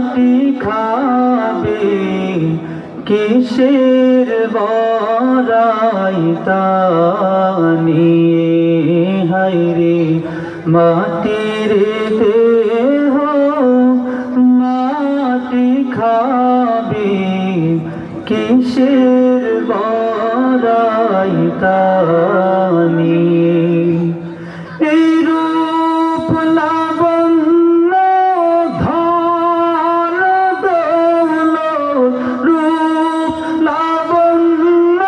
মাটি খাবে কিসের বড়াইতা নিয়ে হায়রে মাটির দেহ মাটি খাবে কিসের বড়াইতা নিয়ে এই রূপ লাবণ্য ধন দৌলত রূপ লাবণ্য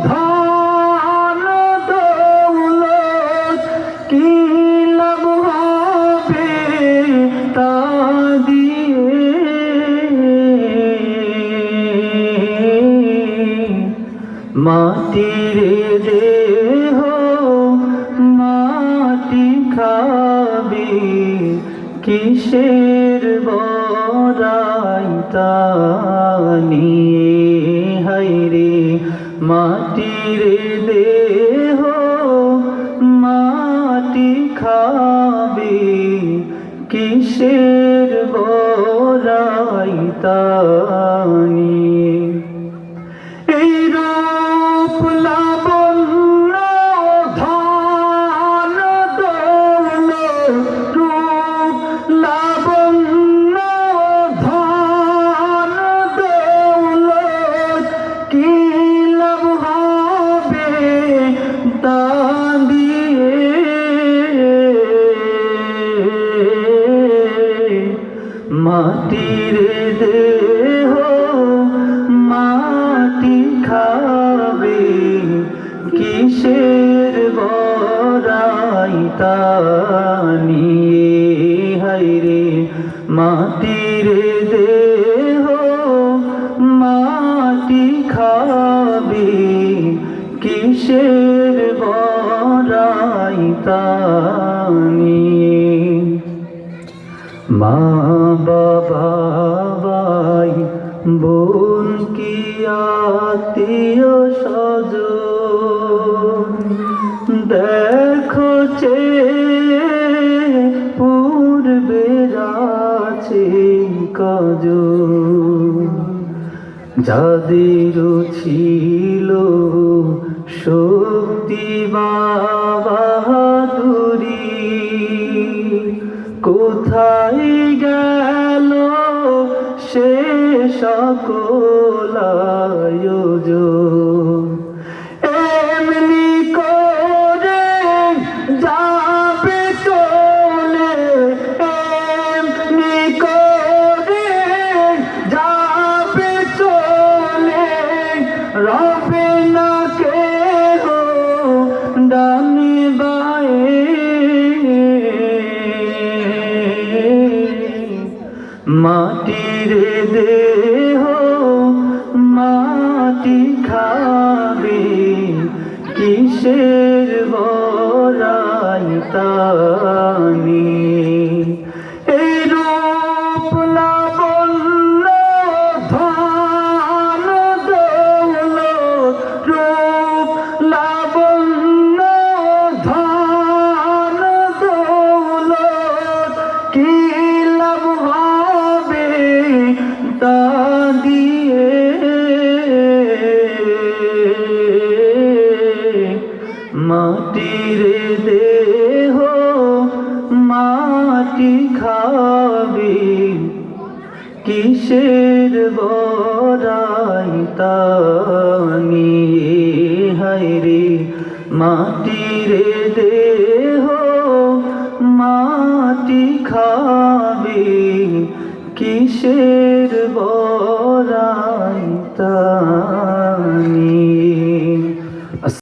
ধন দৌলত কি লাভ হবে তা দিয়ে মাটির দেহ মাটি খাবে কিসের বড়াইতা নিয়ে হায়রে মাটির দেহ মাটি খাবে কিসের বড়াইতা নিয়ে এই রূপ লাবণ্য ধন দৌলত রূপ লাবণ্য ধন দৌলত কি লাভ হবে তা দিয়ে মাটির দেহ মাটি খাবে কিসের বড়াইতা নিয়ে হায়রে মাটির দেহ মাটি খাবে কিসের বড়াইতা নিয়ে মা বাবা ভাই বোন কি আত্মীয় স্বজন দেখো চে পূর্বের আছে কজন যাদের ছিল শক্তি বাহাদুরি কোথায় গেল সে সকল আয়োজন এমনি করে যাবে চলে এমনি করে যাবে চলে রবে না কেহ ডানি বায়ে মাটির দেহ মাটি খাবে কিসের বড়াইতা নিয়ে এই রূপ লাবণ্য ধন দৌলত রূপ লাবণ্য ধন দৌলত কি লাভ হবে তা দিয়ে মাটির দেহ মাটি খাবে কিসের বড়াইতা নিয়ে হায়রে মাটির দেহ মাটি খাবে কিসের বড়াইতা নিয়ে